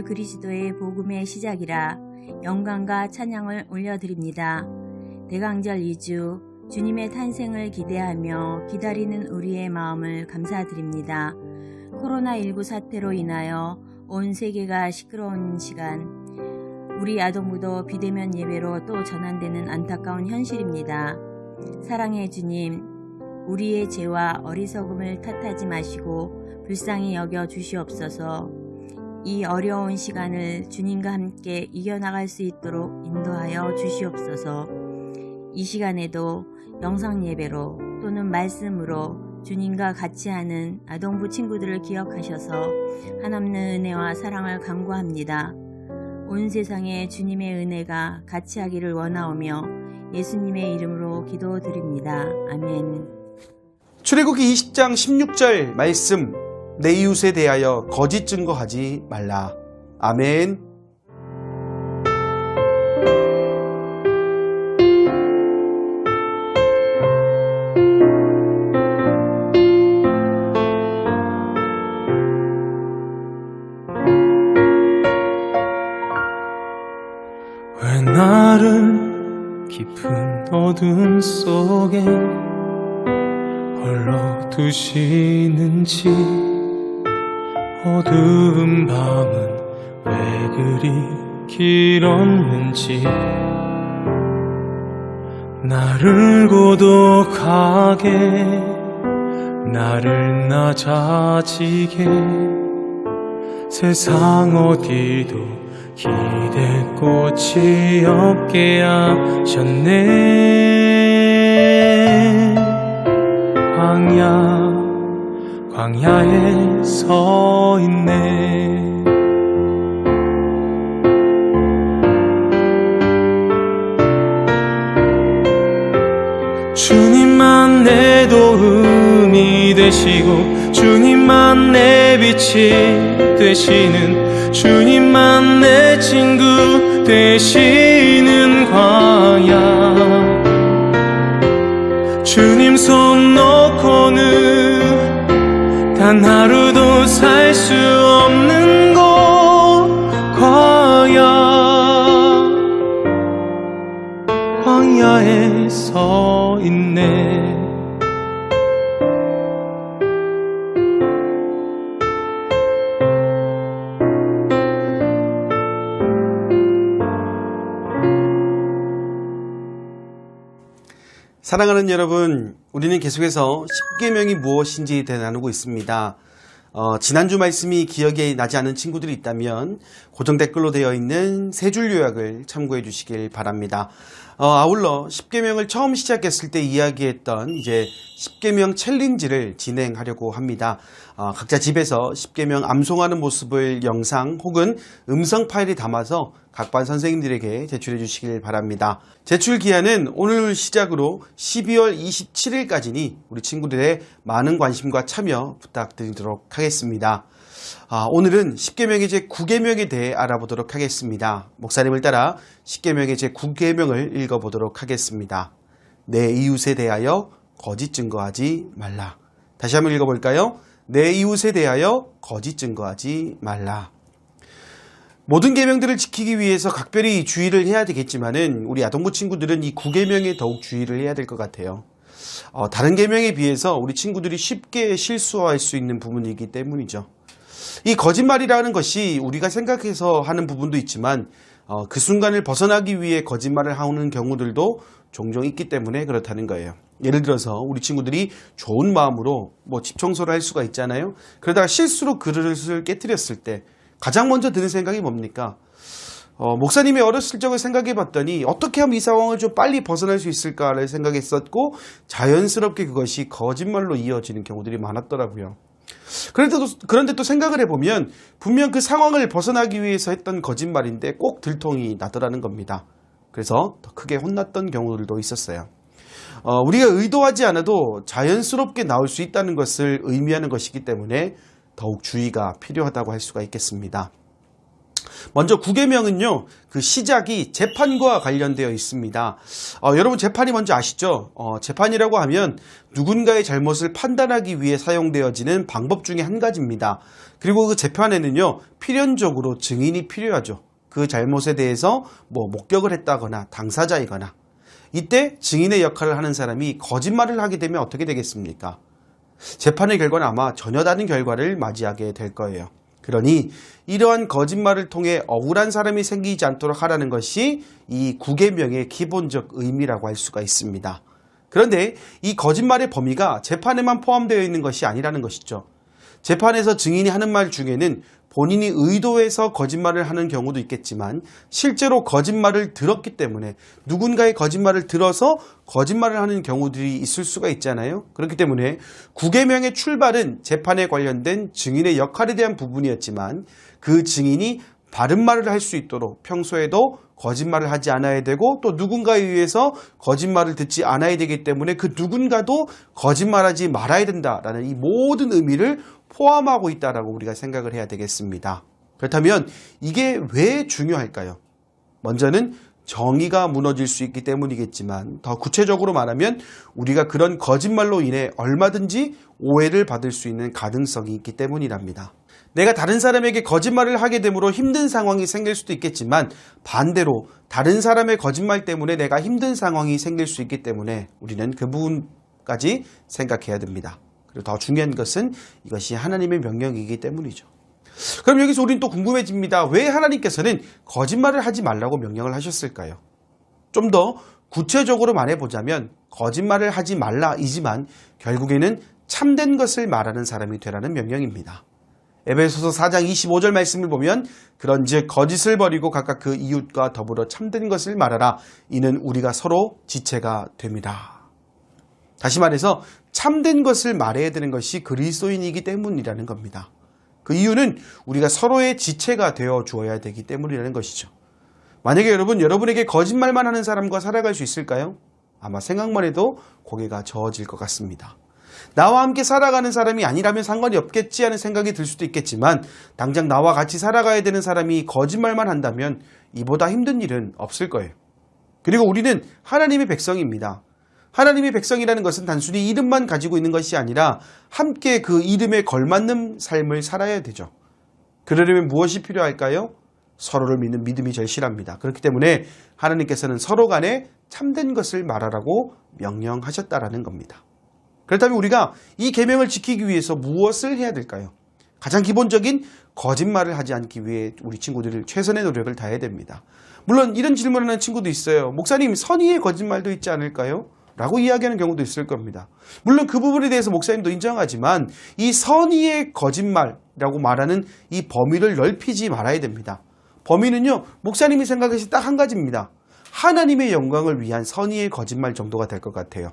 그리스도의 복음의 시작이라 영광과 찬양을 올려드립니다. 대강절 2주 주님의 탄생을 기대하며 기다리는 우리의 마음을 감사드립니다. 코로나19 사태로 인하여 온 세계가 시끄러운 시간, 우리 아동부도 비대면 예배로 또 전환되는 안타까운 현실입니다. 사랑의 주님, 우리의 죄와 어리석음을 탓하지 마시고 불쌍히 여겨 주시옵소서. 이 어려운 시간을 주님과 함께 이겨나갈 수 있도록 인도하여 주시옵소서. 이 시간에도 영상 예배로 또는 말씀으로 주님과 같이 하는 아동부 친구들을 기억하셔서 한없는 은혜와 사랑을 간구합니다. 온 세상에 주님의 은혜가 같이 하기를 원하오며 예수님의 이름으로 기도드립니다. 아멘. 출애굽기 20장 16절 말씀, 내 이웃에 대하여 거짓 증거하지 말라. 아멘. 왜 나를 깊은 어둠 속에 홀로 두시는지, 어두운 밤은 왜 그리 길었는지, 나를 고독하게, 나를 낮아지게, 세상 어디도 기대꽃이 없게 하셨네. 광야에 서 있네. 주님만 내 도움이 되시고, 주님만 내 빛이 되시는, 주님만 내 친구 되시는 광야. 주님 손 놓고는 단 하루도 살 수 없는 곳, 광야에 서 있네. 사랑하는 여러분, 우리는 계속해서 십계명이 무엇인지에 대해 나누고 있습니다. 지난주 말씀이 기억에 나지 않은 친구들이 있다면 고정 댓글로 되어 있는 세 줄 요약을 참고해 주시길 바랍니다. 아울러 십계명을 처음 시작했을 때 이야기했던 이제 십계명 챌린지를 진행하려고 합니다. 각자 집에서 십계명 암송하는 모습을 영상 혹은 음성 파일에 담아서 각 반 선생님들에게 제출해 주시길 바랍니다. 제출 기한은 오늘 시작으로 12월 27일까지니 우리 친구들의 많은 관심과 참여 부탁드리도록 하겠습니다. 오늘은 십계명의 제9계명에 대해 알아보도록 하겠습니다. 목사님을 따라 십계명의 제9계명을 읽어보도록 하겠습니다. 내 이웃에 대하여 거짓 증거하지 말라. 다시 한번 읽어볼까요? 내 이웃에 대하여 거짓 증거하지 말라. 모든 계명들을 지키기 위해서 각별히 주의를 해야 되겠지만은 우리 아동부 친구들은 이 9계명에 더욱 주의를 해야 될 것 같아요. 다른 계명에 비해서 우리 친구들이 쉽게 실수할 수 있는 부분이기 때문이죠. 이 거짓말이라는 것이 우리가 생각해서 하는 부분도 있지만 그 순간을 벗어나기 위해 거짓말을 하는 경우들도 종종 있기 때문에 그렇다는 거예요. 예를 들어서 우리 친구들이 좋은 마음으로 집 청소를 할 수가 있잖아요. 그러다가 실수로 그릇을 깨뜨렸을 때 가장 먼저 드는 생각이 뭡니까? 목사님이 어렸을 적을 생각해 봤더니 어떻게 하면 이 상황을 좀 빨리 벗어날 수 있을까를 생각했었고 자연스럽게 그것이 거짓말로 이어지는 경우들이 많았더라고요. 그런데 또 생각을 해보면 분명 그 상황을 벗어나기 위해서 했던 거짓말인데 꼭 들통이 나더라는 겁니다. 그래서 더 크게 혼났던 경우들도 있었어요. 우리가 의도하지 않아도 자연스럽게 나올 수 있다는 것을 의미하는 것이기 때문에 더욱 주의가 필요하다고 할 수가 있겠습니다. 먼저 9계명은요, 그 시작이 재판과 관련되어 있습니다. 여러분 재판이 뭔지 아시죠? 재판이라고 하면 누군가의 잘못을 판단하기 위해 사용되어지는 방법 중에 한 가지입니다. 그리고 그 재판에는요, 필연적으로 증인이 필요하죠. 그 잘못에 대해서 목격을 했다거나 당사자이거나. 이때 증인의 역할을 하는 사람이 거짓말을 하게 되면 어떻게 되겠습니까? 재판의 결과는 아마 전혀 다른 결과를 맞이하게 될 거예요. 그러니 이러한 거짓말을 통해 억울한 사람이 생기지 않도록 하라는 것이 이 9계명의 기본적 의미라고 할 수가 있습니다. 그런데 이 거짓말의 범위가 재판에만 포함되어 있는 것이 아니라는 것이죠. 재판에서 증인이 하는 말 중에는 본인이 의도해서 거짓말을 하는 경우도 있겠지만 실제로 거짓말을 들었기 때문에 누군가의 거짓말을 들어서 거짓말을 하는 경우들이 있을 수가 있잖아요. 그렇기 때문에 9계명의 출발은 재판에 관련된 증인의 역할에 대한 부분이었지만 그 증인이 바른 말을 할 수 있도록 평소에도 거짓말을 하지 않아야 되고 또 누군가에 의해서 거짓말을 듣지 않아야 되기 때문에 그 누군가도 거짓말하지 말아야 된다라는 이 모든 의미를 포함하고 있다라고 우리가 생각을 해야 되겠습니다. 그렇다면 이게 왜 중요할까요? 먼저는 정의가 무너질 수 있기 때문이겠지만 더 구체적으로 말하면 우리가 그런 거짓말로 인해 얼마든지 오해를 받을 수 있는 가능성이 있기 때문이랍니다. 내가 다른 사람에게 거짓말을 하게 되므로 힘든 상황이 생길 수도 있겠지만 반대로 다른 사람의 거짓말 때문에 내가 힘든 상황이 생길 수 있기 때문에 우리는 그 부분까지 생각해야 됩니다. 그리고 더 중요한 것은 이것이 하나님의 명령이기 때문이죠. 그럼 여기서 우리는 또 궁금해집니다. 왜 하나님께서는 거짓말을 하지 말라고 명령을 하셨을까요? 좀 더 구체적으로 말해보자면 거짓말을 하지 말라이지만 결국에는 참된 것을 말하는 사람이 되라는 명령입니다. 에베소서 4장 25절 말씀을 보면 그런즉 거짓을 버리고 각각 그 이웃과 더불어 참된 것을 말하라. 이는 우리가 서로 지체가 됩니다. 다시 말해서 참된 것을 말해야 되는 것이 그리스도인이기 때문이라는 겁니다. 그 이유는 우리가 서로의 지체가 되어 주어야 되기 때문이라는 것이죠. 만약에 여러분에게 거짓말만 하는 사람과 살아갈 수 있을까요? 아마 생각만 해도 고개가 저어질 것 같습니다. 나와 함께 살아가는 사람이 아니라면 상관이 없겠지 하는 생각이 들 수도 있겠지만 당장 나와 같이 살아가야 되는 사람이 거짓말만 한다면 이보다 힘든 일은 없을 거예요. 그리고 우리는 하나님의 백성입니다. 하나님의 백성이라는 것은 단순히 이름만 가지고 있는 것이 아니라 함께 그 이름에 걸맞는 삶을 살아야 되죠. 그러려면 무엇이 필요할까요? 서로를 믿는 믿음이 절실합니다. 그렇기 때문에 하나님께서는 서로 간에 참된 것을 말하라고 명령하셨다라는 겁니다. 그렇다면 우리가 이 계명을 지키기 위해서 무엇을 해야 될까요? 가장 기본적인 거짓말을 하지 않기 위해 우리 친구들이 최선의 노력을 다해야 됩니다. 물론 이런 질문을 하는 친구도 있어요. 목사님, 선의의 거짓말도 있지 않을까요? 라고 이야기하는 경우도 있을 겁니다. 물론 그 부분에 대해서 목사님도 인정하지만 이 선의의 거짓말이라고 말하는 이 범위를 넓히지 말아야 됩니다. 범위는요, 목사님이 생각하신 딱 한 가지입니다. 하나님의 영광을 위한 선의의 거짓말 정도가 될 것 같아요.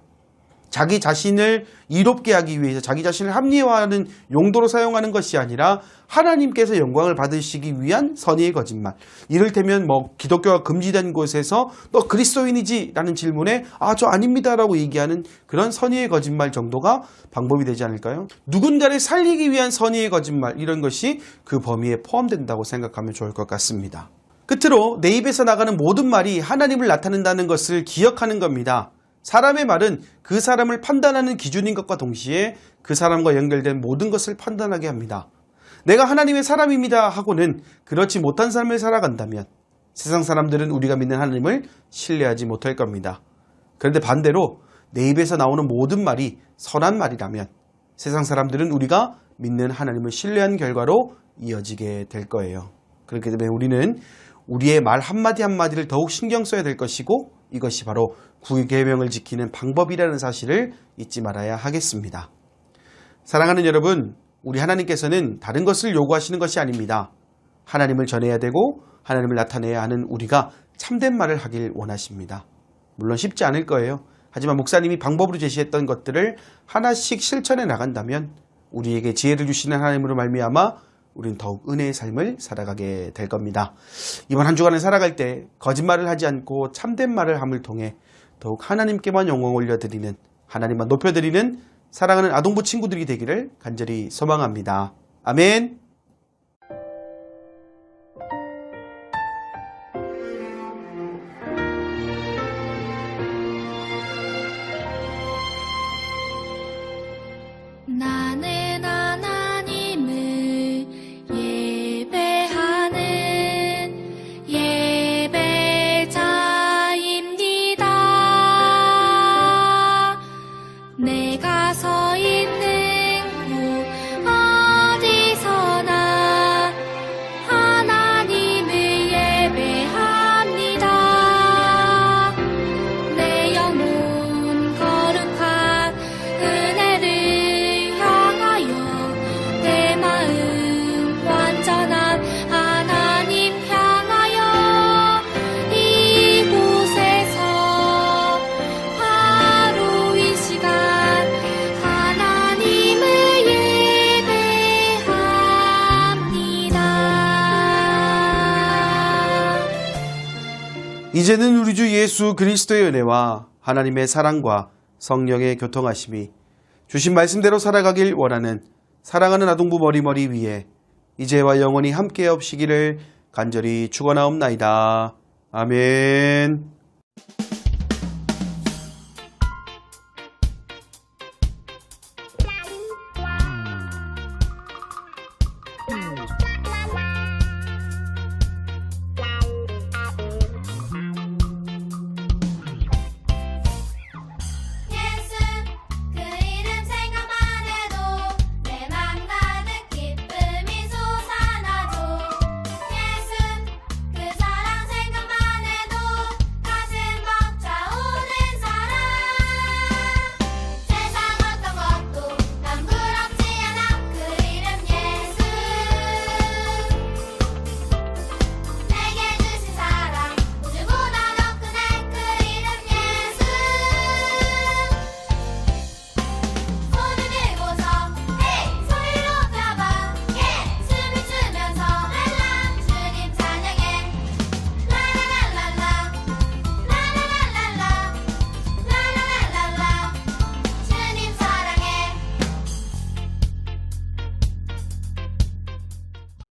자기 자신을 이롭게 하기 위해서 자기 자신을 합리화하는 용도로 사용하는 것이 아니라 하나님께서 영광을 받으시기 위한 선의의 거짓말. 이를테면 기독교가 금지된 곳에서 너 그리스도인이지? 라는 질문에 저 아닙니다 라고 얘기하는 그런 선의의 거짓말 정도가 방법이 되지 않을까요? 누군가를 살리기 위한 선의의 거짓말, 이런 것이 그 범위에 포함된다고 생각하면 좋을 것 같습니다. 끝으로 내 입에서 나가는 모든 말이 하나님을 나타낸다는 것을 기억하는 겁니다. 사람의 말은 그 사람을 판단하는 기준인 것과 동시에 그 사람과 연결된 모든 것을 판단하게 합니다. 내가 하나님의 사람입니다 하고는 그렇지 못한 삶을 살아간다면 세상 사람들은 우리가 믿는 하나님을 신뢰하지 못할 겁니다. 그런데 반대로 내 입에서 나오는 모든 말이 선한 말이라면 세상 사람들은 우리가 믿는 하나님을 신뢰한 결과로 이어지게 될 거예요. 그렇기 때문에 우리는 우리의 말 한마디 한마디를 더욱 신경 써야 될 것이고 이것이 바로 9계명을 지키는 방법이라는 사실을 잊지 말아야 하겠습니다. 사랑하는 여러분, 우리 하나님께서는 다른 것을 요구하시는 것이 아닙니다. 하나님을 전해야 되고 하나님을 나타내야 하는 우리가 참된 말을 하길 원하십니다. 물론 쉽지 않을 거예요. 하지만 목사님이 방법으로 제시했던 것들을 하나씩 실천해 나간다면 우리에게 지혜를 주시는 하나님으로 말미암아 우리는 더욱 은혜의 삶을 살아가게 될 겁니다. 이번 한 주간을 살아갈 때 거짓말을 하지 않고 참된 말을 함을 통해 더욱 하나님께만 영광 올려드리는, 하나님만 높여드리는 사랑하는 아동부 친구들이 되기를 간절히 소망합니다. 아멘. 이제는 우리 주 예수 그리스도의 은혜와 하나님의 사랑과 성령의 교통하심이 주신 말씀대로 살아가길 원하는 사랑하는 아동부 머리머리 위에 이제와 영원히 함께 없시기를 간절히 축원하옵나이다. 아멘.